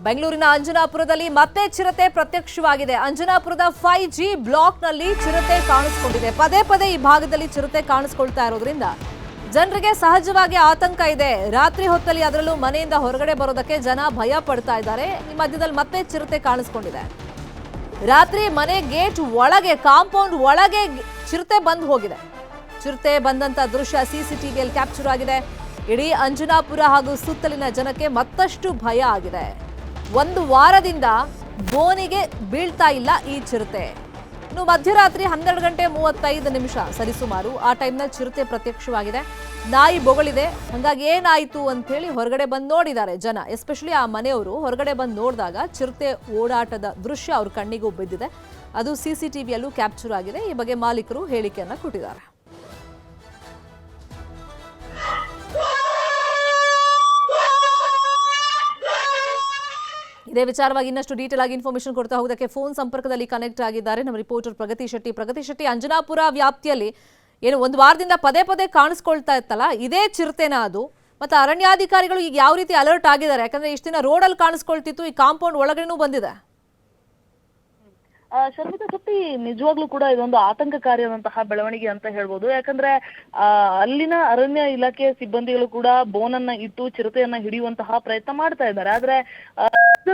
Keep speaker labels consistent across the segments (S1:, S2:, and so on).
S1: ಬೆಂಗಳೂರಿನ ಅಂಜನಾಪುರದಲ್ಲಿ ಮತ್ತೆ ಚಿರತೆ ಪ್ರತ್ಯಕ್ಷವಾಗಿದೆ. ಅಂಜನಾಪುರದ 5G ಬ್ಲಾಕ್ನಲ್ಲಿ ಚಿರತೆ ಕಾಣಿಸಿಕೊಂಡಿದೆ. ಪದೇ ಪದೇ ಈ ಭಾಗದಲ್ಲಿ ಚಿರತೆ ಕಾಣಿಸಿಕೊಳ್ತಾ ಇರೋದ್ರಿಂದ ಜನರಿಗೆ ಸಹಜವಾಗಿ ಆತಂಕ ಇದೆ. ರಾತ್ರಿ ಹೊತ್ತಲ್ಲಿ ಅದರಲ್ಲೂ ಮನೆಯಿಂದ ಹೊರಗಡೆ ಬರೋದಕ್ಕೆ ಜನ ಭಯ ಪಡ್ತಾ ಇದ್ದಾರೆ. ಈ ಮಧ್ಯದಲ್ಲಿ ಮತ್ತೆ ಚಿರತೆ ಕಾಣಿಸಿಕೊಂಡಿದೆ. ರಾತ್ರಿ ಮನೆ ಗೇಟ್ ಒಳಗೆ, ಕಾಂಪೌಂಡ್ ಒಳಗೆ ಚಿರತೆ ಬಂದು ಹೋಗಿದೆ. ಚಿರತೆ ಬಂದಂತ ದೃಶ್ಯ ಸಿಸಿಟಿವಿಯಲ್ಲಿ ಕ್ಯಾಪ್ಚರ್ ಆಗಿದೆ. ಇಡೀ ಅಂಜನಾಪುರ ಹಾಗೂ ಸುತ್ತಲಿನ ಜನಕ್ಕೆ ಮತ್ತಷ್ಟು ಭಯ ಆಗಿದೆ. ಒಂದು ವಾರದಿಂದ ಬೋನಿಗೆ ಬೀಳ್ತಾ ಇಲ್ಲ ಈ ಚಿರತೆ. ಇನ್ನು ಮಧ್ಯರಾತ್ರಿ 12:35 ಸರಿಸುಮಾರು ಆ ಟೈಮ್ನಲ್ಲಿ ಚಿರತೆ ಪ್ರತ್ಯಕ್ಷವಾಗಿದೆ. ನಾಯಿ ಬೊಗಳಿದೆ. ಹಾಗಾಗಿ ಏನಾಯಿತು ಅಂತ ಹೇಳಿ ಹೊರಗಡೆ ಬಂದು ನೋಡಿದ್ದಾರೆ ಜನ. ಎಸ್ಪೆಷಲಿ ಆ ಮನೆಯವರು ಹೊರಗಡೆ ಬಂದು ನೋಡಿದಾಗ ಚಿರತೆ ಓಡಾಟದ ದೃಶ್ಯ ಅವ್ರ ಕಣ್ಣಿಗೂ ಬಿದ್ದಿದೆ. ಅದು ಸಿಸಿಟಿವಿಯಲ್ಲೂ ಕ್ಯಾಪ್ಚರ್ ಆಗಿದೆ. ಈ ಬಗ್ಗೆ ಮಾಲೀಕರು ಹೇಳಿಕೆಯನ್ನ ಕೊಟ್ಟಿದ್ದಾರೆ. ಇದೇ ವಿಚಾರವಾಗಿ ಇನ್ನಷ್ಟು ಡೀಟೇಲ್ ಆಗಿ ಇನ್ಫಾರ್ಮೇಶನ್ ಕೊಡ್ತಾ ಹೋಗೋದಕ್ಕೆ ಫೋನ್ ಸಂಪರ್ಕದಲ್ಲಿ ಕನೆಕ್ಟ್ ಆಗಿದ್ದಾರೆ ನಮ್ಮ ರಿಪೋರ್ಟರ್ ಪ್ರಗತಿ ಶೆಟ್ಟಿ. ಅಂಜನಾಪುರ ವ್ಯಾಪ್ತಿಯಲ್ಲಿ ಏನು ಒಂದು ವಾರದಿಂದ ಪದೇ ಪದೇ ಕಾಣಿಸ್ಕೊಳ್ತಾ ಇತ್ತಲ್ಲ, ಇದೇ ಚಿರತೆನ ಅದು? ಮತ್ತೆ ಅರಣ್ಯಾಧಿಕಾರಿಗಳು ಈಗ ಯಾವ ರೀತಿ ಅಲರ್ಟ್ ಆಗಿದ್ದಾರೆ? ಯಾಕಂದ್ರೆ ಇಷ್ಟು ದಿನ ರೋಡಲ್ಲಿ ಕಾಣಿಸ್ಕೊಳ್ತಿತ್ತು, ಈ ಕಾಂಪೌಂಡ್ ಒಳಗಡೆನೂ ಬಂದಿದೆ.
S2: ಶರ್ಮಿತಾ ಶೆಟ್ಟಿ, ನಿಜವಾಗ್ಲೂ ಕೂಡ ಇದೊಂದು ಆತಂಕಕಾರಿಯಾದಂತಹ ಬೆಳವಣಿಗೆ ಅಂತ ಹೇಳ್ಬೋದು. ಯಾಕಂದ್ರೆ ಅಲ್ಲಿನ ಅರಣ್ಯ ಇಲಾಖೆ ಸಿಬ್ಬಂದಿಗಳು ಕೂಡ ಬೋನನ್ನ ಇಟ್ಟು ಚಿರತೆಯನ್ನ ಹಿಡಿಯುವಂತಹ ಪ್ರಯತ್ನ ಮಾಡ್ತಾ ಇದ್ದಾರೆ. ಆದ್ರೆ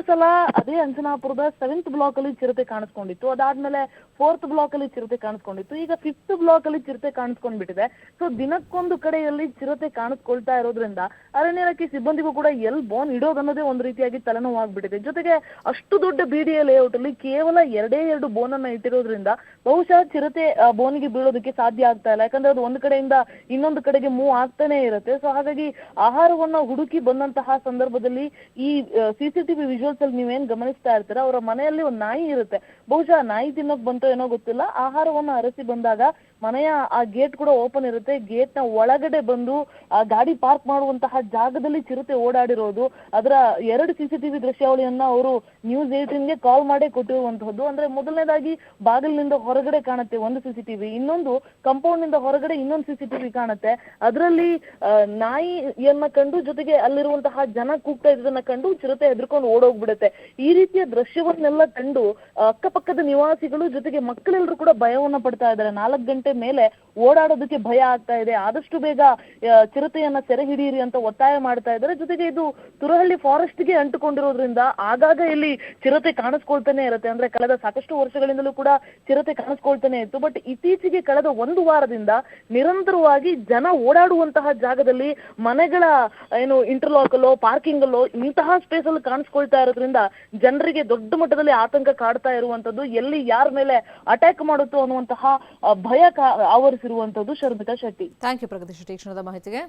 S2: ಸಲ ಅದೇ ಅಂಜನಾಪುರದ 7th ಬ್ಲಾಕ್ ಅಲ್ಲಿ ಚಿರತೆ ಕಾಣಿಸ್ಕೊಂಡಿತ್ತು. ಅದಾದ್ಮೇಲೆ 4th ಬ್ಲಾಕ್ ಅಲ್ಲಿ ಚಿರತೆ ಕಾಣಿಸ್ಕೊಂಡಿತ್ತು. ಈಗ 5th ಬ್ಲಾಕ್ ಅಲ್ಲಿ ಚಿರತೆ ಕಾಣಿಸ್ಕೊಂಡ್ಬಿಟ್ಟಿದೆ. ಸೊ ದಿನಕ್ಕೊಂದು ಕಡೆಯಲ್ಲಿ ಚಿರತೆ ಕಾಣಿಸ್ಕೊಳ್ತಾ ಇರೋದ್ರಿಂದ ಅರಣ್ಯ ಇಲಾಖೆ ಸಿಬ್ಬಂದಿಗೂ ಕೂಡ ಎಲ್ ಬೋನ್ ಇಡೋದನ್ನೋದೇ ಒಂದು ರೀತಿಯಾಗಿ ತಲೆನೋವಾಗ್ಬಿಟ್ಟಿದೆ. ಜೊತೆಗೆ ಅಷ್ಟು ದೊಡ್ಡ BDA ಲೇಔಟ್ ಅಲ್ಲಿ ಕೇವಲ 2 ಬೋನನ್ನ ಇಟ್ಟಿರೋದ್ರಿಂದ ಬಹುಶಃ ಚಿರತೆ ಬೋನಿಗೆ ಬೀಳೋದಕ್ಕೆ ಸಾಧ್ಯ ಆಗ್ತಾ ಇಲ್ಲ. ಯಾಕಂದ್ರೆ ಅದು ಒಂದು ಕಡೆಯಿಂದ ಇನ್ನೊಂದು ಕಡೆಗೆ ಮೂವ್ ಆಗ್ತಾನೆ ಇರುತ್ತೆ. ಸೊ ಹಾಗಾಗಿ ಆಹಾರವನ್ನ ಹುಡುಕಿ ಬಂದಂತಹ ಸಂದರ್ಭದಲ್ಲಿ ಈ CCTV ವಿಜುವಲ್ಸ್ ಅಲ್ಲಿ ನೀವೇನ್ ಗಮನಿಸ್ತಾ ಇರ್ತೀರಾ, ಅವರ ಮನೆಯಲ್ಲಿ ಒಂದು ನಾಯಿ ಇರುತ್ತೆ. ಬಹುಶಃ ನಾಯಿ ತಿನ್ನೋಕ್ ಬಂತೋ ಏನೋ ಗೊತ್ತಿಲ್ಲ, ಆಹಾರವನ್ನ ಅರಸಿ ಬಂದಾಗ ಮನೆಯ ಆ ಗೇಟ್ ಕೂಡ ಓಪನ್ ಇರುತ್ತೆ. ಗೇಟ್ ನ ಒಳಗಡೆ ಬಂದು ಆ ಗಾಡಿ ಪಾರ್ಕ್ ಮಾಡುವಂತಹ ಜಾಗದಲ್ಲಿ ಚಿರತೆ ಓಡಾಡಿರೋದು, ಅದರ 2 CCTV ದೃಶ್ಯಾವಳಿಯನ್ನ ಅವರು News 18ಗೆ ಕಾಲ್ ಮಾಡೇ ಕೊಟ್ಟಿರುವಂತಹದ್ದು. ಅಂದ್ರೆ ಮೊದಲನೇದಾಗಿ ಬಾಗಿಲಿನಿಂದ ಹೊರಗಡೆ ಕಾಣುತ್ತೆ ಒಂದು CCTV, ಇನ್ನೊಂದು ಕಾಂಪೌಂಡ್ ನಿಂದ ಹೊರಗಡೆ ಇನ್ನೊಂದು CCTV ಕಾಣುತ್ತೆ. ಅದರಲ್ಲಿ ನಾಯಿಯನ್ನ ಕಂಡು, ಜೊತೆಗೆ ಅಲ್ಲಿರುವಂತಹ ಜನ ಕೂಗ್ತಾ ಇದ್ದದನ್ನ ಕಂಡು ಚಿರತೆ ಹೆದರ್ಕೊಂಡು ಓಡೋಗ್ಬಿಡುತ್ತೆ. ಈ ರೀತಿಯ ದೃಶ್ಯವನ್ನೆಲ್ಲ ಕಂಡು ಅಕ್ಕಪಕ್ಕದ ನಿವಾಸಿಗಳು ಜೊತೆಗೆ ಮಕ್ಕಳೆಲ್ಲರೂ ಕೂಡ ಭಯವನ್ನ ಪಡ್ತಾ ಇದ್ದಾರೆ. 4 ಗಂಟೆ ಮೇಲೆ ಓಡಾಡೋದಕ್ಕೆ ಭಯ ಆಗ್ತಾ ಇದೆ. ಆದಷ್ಟು ಬೇಗ ಚಿರತೆಯನ್ನ ಸೆರೆ ಹಿಡಿಯಿರಿ ಅಂತ ಒತ್ತಾಯ ಮಾಡ್ತಾ ಇದ್ದಾರೆ. ಜೊತೆಗೆ ಇದು ತುರಹಳ್ಳಿ ಫಾರೆಸ್ಟ್ ಗೆ ಅಂಟುಕೊಂಡಿರೋದ್ರಿಂದ ಆಗಾಗ ಇಲ್ಲಿ ಚಿರತೆ ಕಾಣಿಸ್ಕೊಳ್ತಾನೆ ಇರುತ್ತೆ. ಅಂದ್ರೆ ಕಳೆದ ಸಾಕಷ್ಟು ವರ್ಷಗಳಿಂದಲೂ ಕೂಡ ಚಿರತೆ ಕಾಣಿಸ್ಕೊಳ್ತಾನೆ ಇತ್ತು. ಬಟ್ ಇತ್ತೀಚೆಗೆ ಕಳೆದ 1 ವಾರದಿಂದ ನಿರಂತರವಾಗಿ ಜನ ಓಡಾಡುವಂತಹ ಜಾಗದಲ್ಲಿ ಮನೆಗಳ ಇಂಟರ್ಲಾಕ್ ಅಲ್ಲೋ ಪಾರ್ಕಿಂಗ್ ಅಲ್ಲೋ ಇಂತಹ ಸ್ಪೇಸ್ ಅಲ್ಲಿ ಕಾಣಿಸ್ಕೊಳ್ತಾ ಇರೋದ್ರಿಂದ ಜನರಿಗೆ ದೊಡ್ಡ ಮಟ್ಟದಲ್ಲಿ ಆತಂಕ ಕಾಡ್ತಾ ಇರುವಂತದ್ದು, ಎಲ್ಲಿ ಯಾರ ಮೇಲೆ ಅಟ್ಯಾಕ್ ಮಾಡುತ್ತೋ ಅನ್ನುವಂತಹ ಭಯ ಆವರಿಸಿರುವಂತದ್ದು. ಶರ್ಮಿತಾ ಶೆಟ್ಟಿ.
S1: ಥ್ಯಾಂಕ್ ಯು ಪ್ರಗತಿ ಶೆಟ್ಟಿ, ಕ್ಷಣದ ಮಾಹಿತಿಗೆ.